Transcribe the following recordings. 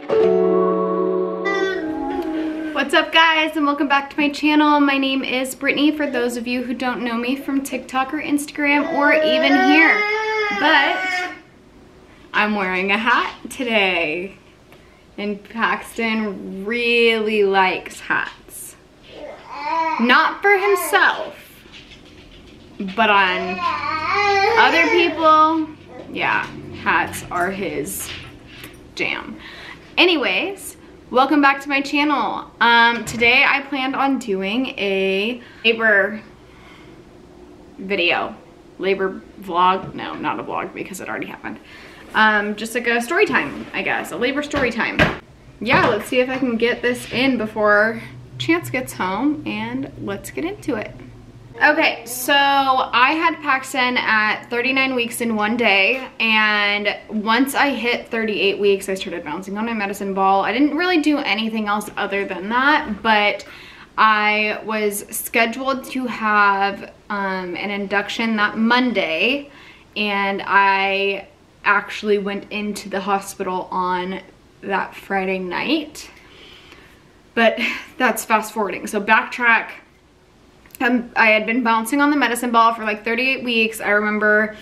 What's up guys, and welcome back to my channel. My name is Brittany, for those of you who don't know me from TikTok or Instagram or even here. But I'm wearing a hat today, and Paxton really likes hats. Not for himself, but on other people, yeah, hats are his jam. Anyways, welcome back to my channel. Today I planned on doing a labor video. Labor vlog? No, not a vlog because it already happened. Just like a story time, I guess. A labor story time. Yeah, let's see if I can get this in before Chance gets home, and let's get into it. Okay, so I had Paxton at 39 weeks in one day, and once I hit 38 weeks, I started bouncing on my medicine ball. I didn't really do anything else other than that, but I was scheduled to have an induction that Monday, and I actually went into the hospital on that Friday night. But that's fast forwarding, so backtrack. I had been bouncing on the medicine ball for like 38 weeks. I remember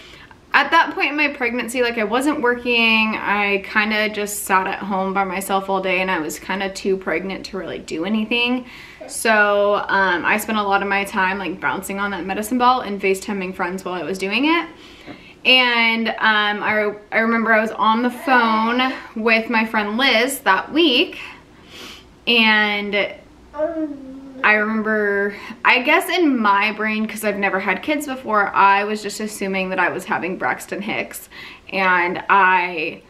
at that point in my pregnancy, like I wasn't working. I kind of just sat at home by myself all day, and I was kind of too pregnant to really do anything. So I spent a lot of my time like bouncing on that medicine ball and FaceTiming friends while I was doing it. And I remember I was on the phone with my friend Liz that week, and I remember, I guess in my brain, because I've never had kids before, I was just assuming that I was having Braxton Hicks. And I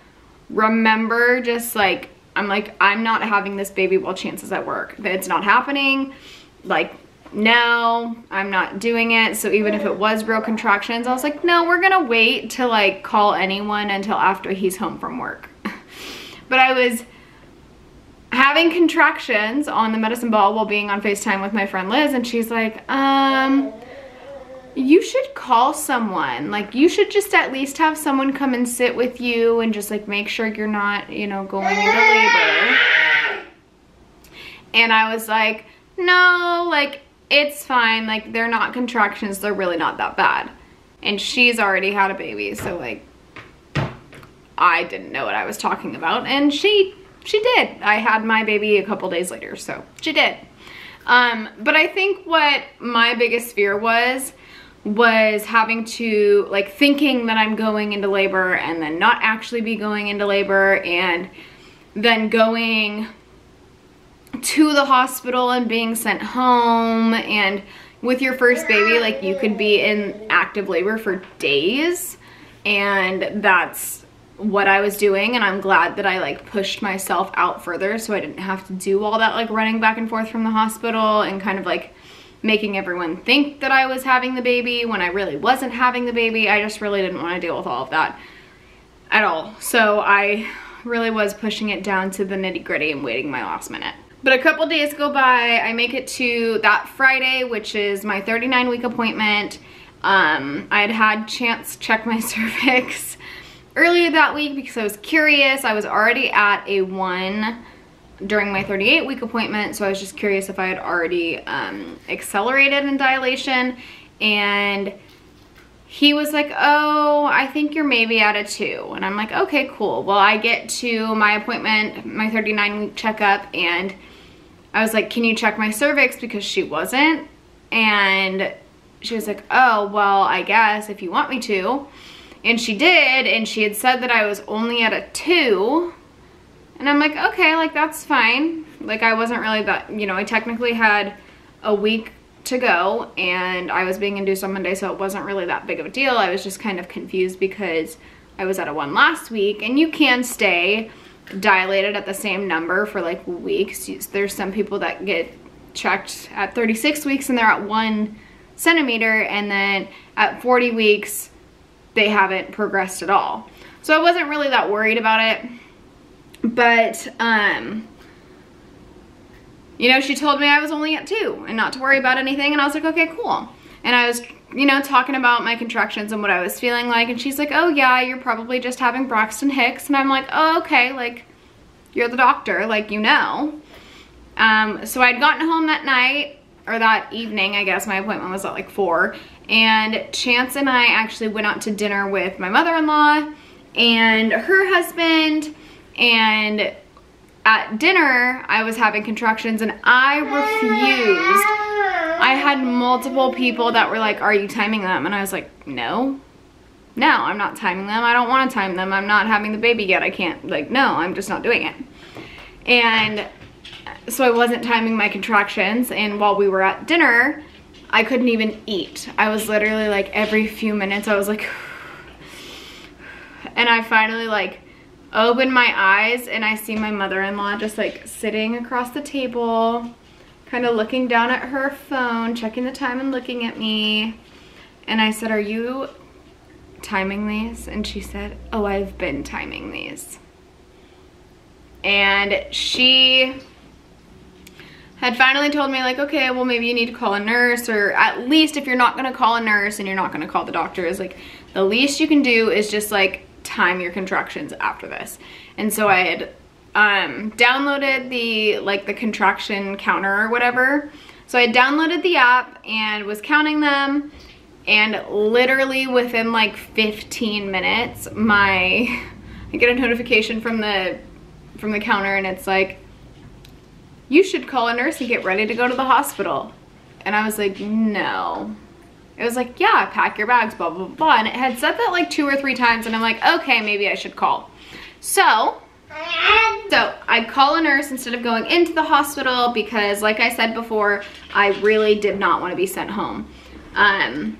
remember just like, I'm like, I'm not having this baby while Chance is at work. It's not happening. Like, no, I'm not doing it. So even if it was real contractions, I was like, no, we're gonna wait to like call anyone until after he's home from work. But I was having contractions on the medicine ball while being on FaceTime with my friend Liz, and she's like, you should call someone. Like, you should just at least have someone come and sit with you and just like make sure you're not, you know, going into labor. And I was like, no, like, it's fine. Like, they're not contractions. They're really not that bad. And she's already had a baby, so like, I didn't know what I was talking about, and she did. I had my baby a couple days later, so she did. But I think what my biggest fear was having to, like, thinking that I'm going into labor and then not actually be going into labor, and then going to the hospital and being sent home. And with your first baby, like, you could be in active labor for days, and that's what I was doing. And I'm glad that I like pushed myself out further so I didn't have to do all that like running back and forth from the hospital and kind of like making everyone think that I was having the baby when I really wasn't having the baby. I just really didn't want to deal with all of that at all. So I really was pushing it down to the nitty-gritty and waiting my last minute. But a couple days go by, I make it to that Friday, which is my 39-week appointment. I had Chance check my cervix earlier that week because I was curious. I was already at a 1 during my 38-week appointment, so I was just curious if I had already accelerated in dilation. And he was like, oh, I think you're maybe at a 2. And I'm like, okay, cool. Well, I get to my appointment, my 39-week checkup, and I was like, can you check my cervix? Because she wasn't. And she was like, oh, well, I guess if you want me to. And she did, and she had said that I was only at a 2. And I'm like, okay, like, that's fine. Like, I wasn't really that, you know, I technically had a week to go, and I was being induced on Monday, so it wasn't really that big of a deal. I was just kind of confused because I was at a 1 last week, and you can stay dilated at the same number for like weeks. There's some people that get checked at 36 weeks and they're at 1 centimeter, and then at 40 weeks, they haven't progressed at all. So I wasn't really that worried about it. But, you know, she told me I was only at 2 and not to worry about anything. And I was like, okay, cool. And I was, you know, talking about my contractions and what I was feeling like. And she's like, oh yeah, you're probably just having Braxton Hicks. And I'm like, oh, okay, like, you're the doctor, like, you know. So I'd gotten home that night, or that evening, I guess. My appointment was at like 4. And Chance and I actually went out to dinner with my mother-in-law and her husband. And at dinner, I was having contractions and I refused. I had multiple people that were like, are you timing them? And I was like, no, I'm not timing them. I don't want to time them. I'm not having the baby yet. I can't, like, no, I'm just not doing it. And so I wasn't timing my contractions. And while we were at dinner, I couldn't even eat. I was literally like, every few minutes, I was like, and I finally like opened my eyes and I see my mother-in-law just like sitting across the table, kind of looking down at her phone, checking the time and looking at me. And I said, are you timing these? And she said, oh, I've been timing these. And she had finally told me like, okay, well, maybe you need to call a nurse, or at least if you're not gonna call a nurse and you're not gonna call the doctor, is like, the least you can do is just like time your contractions after this. And so I had downloaded the contraction counter or whatever. So I downloaded the app and was counting them, and literally within like 15 minutes, I get a notification from the counter, and it's like, you should call a nurse and get ready to go to the hospital. And I was like, no. It was like, yeah, pack your bags, blah, blah, blah. And it had said that like 2 or 3 times, and I'm like, okay, maybe I should call. So I call a nurse instead of going into the hospital because, like I said before, I really did not want to be sent home. And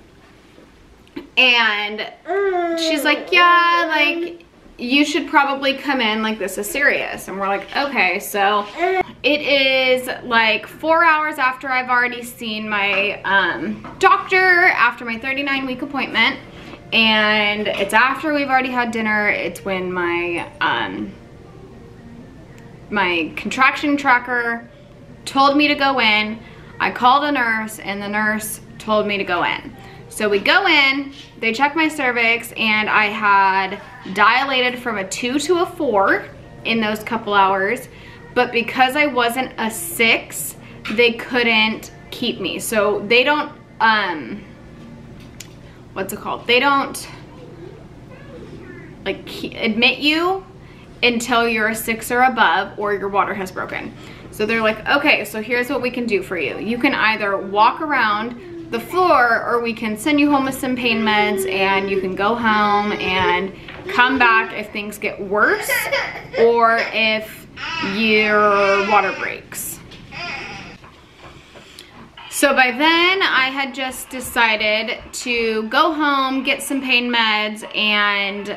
she's like, yeah, like, you should probably come in, like, this is serious. And we're like, okay. So it is like 4 hours after I've already seen my doctor after my 39-week appointment, and it's after we've already had dinner. It's when my my contraction tracker told me to go in. I called a nurse and the nurse told me to go in. So we go in, they check my cervix, and I had dilated from a 2 to a 4 in those couple hours. But because I wasn't a 6, they couldn't keep me. So they don't, what's it called? They don't like admit you until you're a 6 or above, or your water has broken. So they're like, okay, so here's what we can do for you. You can either walk around the floor, or we can send you home with some pain meds, and you can go home and come back if things get worse, or if your water breaks. So by then I had just decided to go home, get some pain meds, and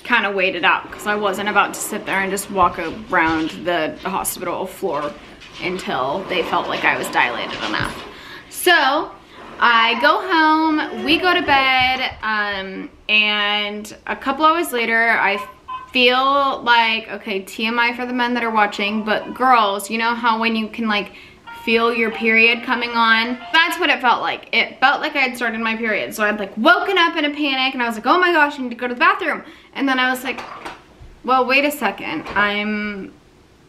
kind of wait it out, because I wasn't about to sit there and just walk around the hospital floor until they felt like I was dilated enough. So I go home, we go to bed, and a couple hours later I feel like, okay, TMI for the men that are watching, but girls, you know how when you can like feel your period coming on? That's what it felt like. It felt like I had started my period. So I'd like woken up in a panic, and I was like, oh my gosh, I need to go to the bathroom. And then I was like, well, wait a second, I'm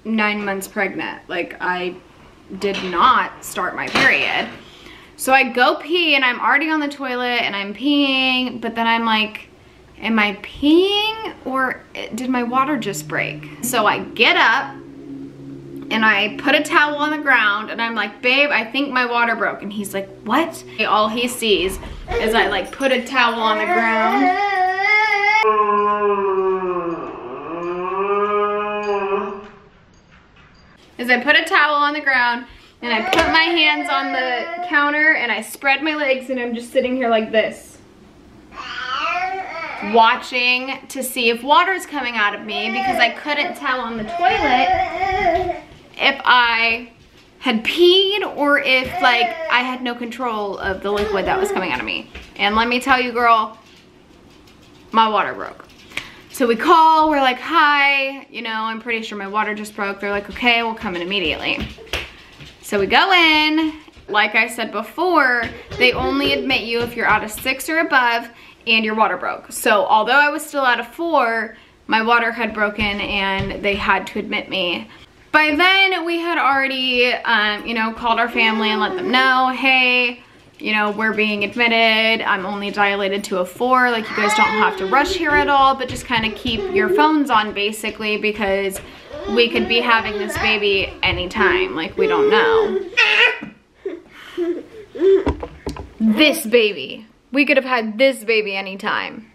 9 months pregnant. Like, I did not start my period. So I go pee, and I'm already on the toilet and I'm peeing, but then I'm like, am I peeing or did my water just break? So I get up and I put a towel on the ground, and I'm like, babe, I think my water broke. And he's like, what? All he sees is I like put a towel on the ground. Is I put a towel on the ground, and I put my hands on the counter, and I spread my legs, and I'm just sitting here like this, watching to see if water's coming out of me, because I couldn't tell on the toilet if I had peed or if like I had no control of the liquid that was coming out of me. And let me tell you, girl, my water broke. So we call, we're like, hi, you know, I'm pretty sure my water just broke. They're like, okay, we'll come in immediately. So we go in. Like I said before, they only admit you if you're at a 6 or above and your water broke. So although I was still at a 4, my water had broken and they had to admit me. By then we had already, you know, called our family and let them know, hey, you know, we're being admitted. I'm only dilated to a 4. Like, you guys don't have to rush here at all, but just kind of keep your phones on basically, because we could be having this baby anytime. Like, we don't know. This baby. We could have had this baby anytime.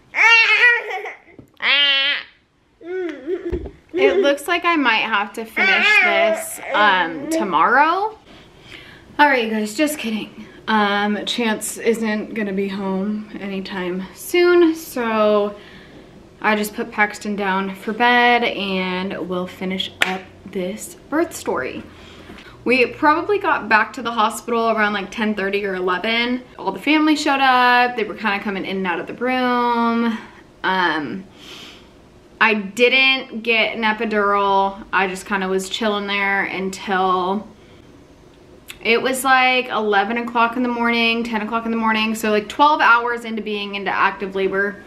It looks like I might have to finish this tomorrow. All right, you guys, just kidding. Chance isn't gonna be home anytime soon, so I just put Paxton down for bed and we'll finish up this birth story. We probably got back to the hospital around like 10:30 or 11. All the family showed up. They were kind of coming in and out of the room. I didn't get an epidural. I just kind of was chilling there until it was like 11 o'clock in the morning, 10 o'clock in the morning. So like 12 hours into being into active labor.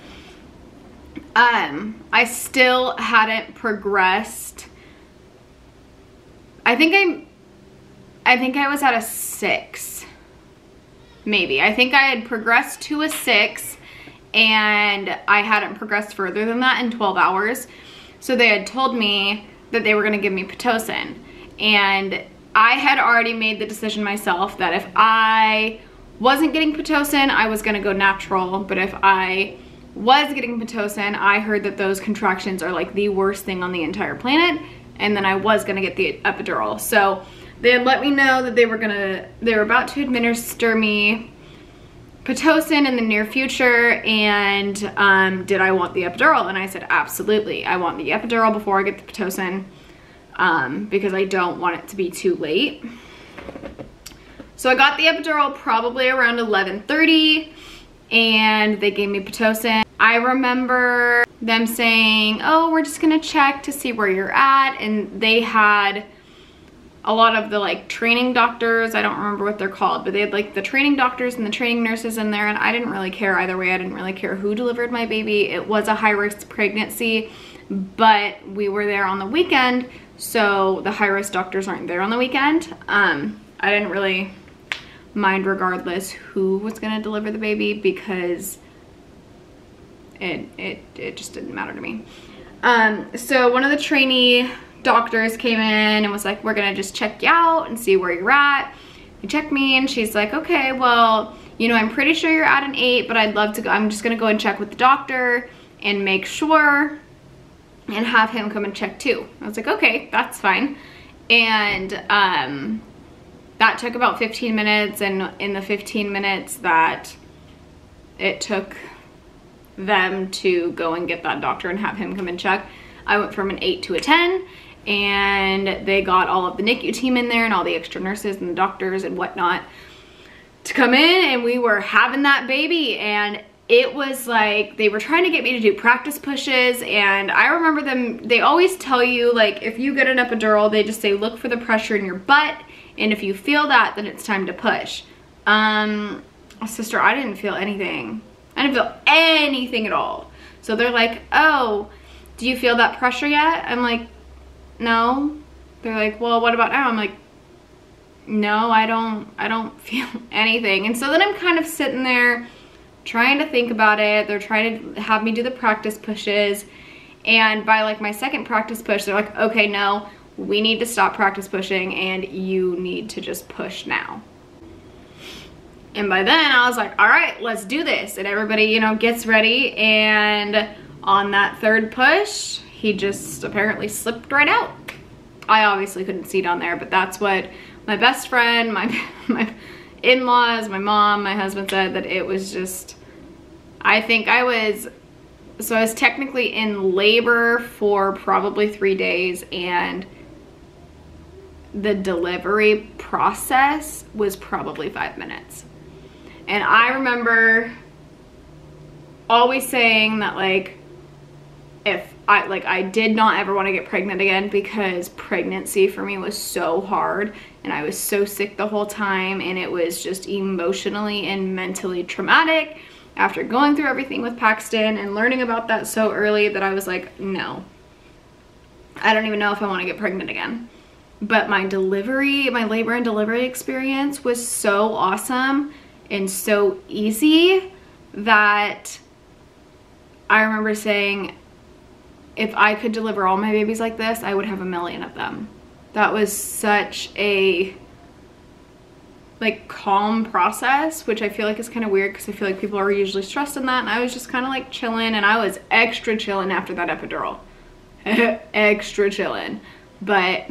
I still hadn't progressed. I think I was at a 6, maybe. I think I had progressed to a 6 and I hadn't progressed further than that in 12 hours. So they had told me that they were gonna give me Pitocin. And I had already made the decision myself that if I wasn't getting Pitocin, I was gonna go natural. But if I was getting Pitocin, I heard that those contractions are like the worst thing on the entire planet. And then I was gonna get the epidural. So they had let me know that they were about to administer me Pitocin in the near future, and did I want the epidural? And I said, absolutely. I want the epidural before I get the Pitocin, because I don't want it to be too late. So I got the epidural probably around 11:30, and they gave me Pitocin. I remember them saying, oh, we're just gonna check to see where you're at, and they had a lot of the like training doctors, I don't remember what they're called, but they had like the training doctors and the training nurses in there, and I didn't really care either way. I didn't really care who delivered my baby. It was a high-risk pregnancy, but we were there on the weekend, so the high-risk doctors aren't there on the weekend. I didn't really mind regardless who was gonna deliver the baby, because it just didn't matter to me. So one of the trainee doctors came in and was like, we're gonna just check you out and see where you're at. He checked me and she's like, okay, well, you know, I'm pretty sure you're at an 8, but I'd love to go, I'm just gonna go and check with the doctor and make sure and have him come and check too. I was like, okay, that's fine. And that took about 15 minutes, and in the 15 minutes that it took them to go and get that doctor and have him come and check, I went from an 8 to a 10. And they got all of the NICU team in there and all the extra nurses and the doctors and whatnot to come in, and we were having that baby. And it was like, they were trying to get me to do practice pushes, and I remember them, they always tell you, like, if you get an epidural, they just say, look for the pressure in your butt, and if you feel that, then it's time to push. Sister, I didn't feel anything. I didn't feel anything at all. So they're like, oh, do you feel that pressure yet? I'm like, no. They're like, well, what about now? I'm like, no, I don't feel anything. And so then I'm kind of sitting there trying to think about it. They're trying to have me do the practice pushes, and by like my second practice push, they're like, okay, no, we need to stop practice pushing and you need to just push now. And by then I was like, all right, let's do this. And everybody, you know, gets ready, and on that third push, he just apparently slipped right out. I obviously couldn't see down there, but that's what my best friend, my in-laws, my mom, my husband said, that it was just, I think I was technically in labor for probably 3 days, and the delivery process was probably 5 minutes. And I remember always saying that, like, if I did not ever want to get pregnant again, because pregnancy for me was so hard and I was so sick the whole time, and it was just emotionally and mentally traumatic. after going through everything with Paxton and learning about that so early that I was like, no, I don't even know if I want to get pregnant again. But my labor and delivery experience was so awesome and so easy that I remember saying, if I could deliver all my babies like this, I would have 1,000,000 of them. That was such a like calm process, which I feel like is kind of weird because I feel like people are usually stressed in that, and I was just kind of like chilling, and I was extra chilling after that epidural. Extra chilling. But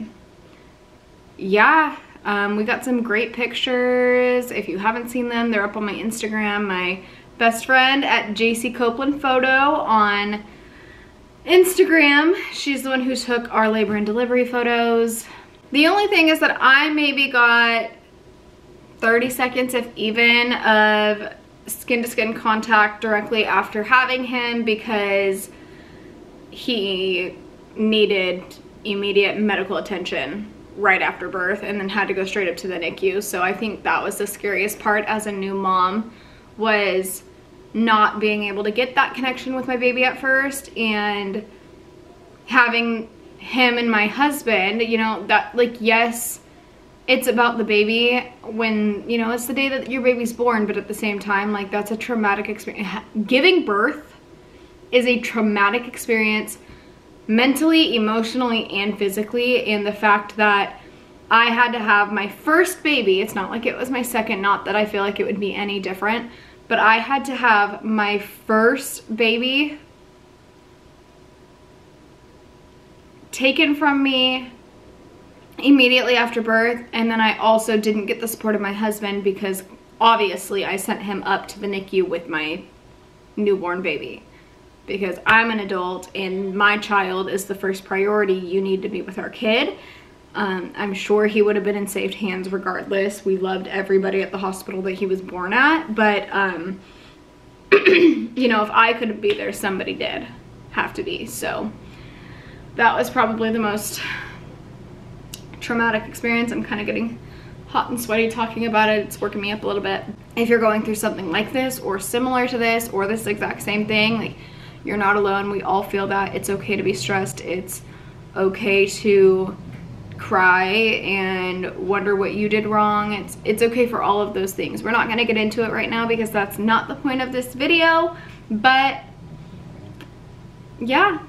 yeah, we got some great pictures. If you haven't seen them, they're up on my Instagram. My best friend at JC Copeland Photo on Instagram, she's the one who took our labor and delivery photos. The only thing is that I maybe got 30 seconds, if even, of skin-to-skin contact directly after having him because he needed immediate medical attention right after birth and then had to go straight up to the NICU. So I think that was the scariest part as a new mom, was not being able to get that connection with my baby at first, and having him and my husband, you know, that like, yes, it's about the baby when, you know, it's the day that your baby's born, but at the same time, like, that's a traumatic experience. Giving birth is a traumatic experience mentally, emotionally, and physically. And the fact that I had to have my first baby, it's not like it was my second, not that I feel like it would be any different, but I had to have my first baby taken from me immediately after birth, and then I also didn't get the support of my husband because obviously I sent him up to the NICU with my newborn baby because I'm an adult and my child is the first priority. You need to be with our kid. I'm sure he would have been in safe hands regardless. We loved everybody at the hospital that he was born at, but you know, if I couldn't be there, somebody did have to be. So that was probably the most traumatic experience. I'm kind of getting hot and sweaty talking about it. It's working me up a little bit. If you're going through something like this or similar to this or this exact same thing, like, you're not alone. We all feel that. It's okay to be stressed. It's okay to cry and wonder what you did wrong. It's okay for all of those things. We're not going to get into it right now because that's not the point of this video, but yeah.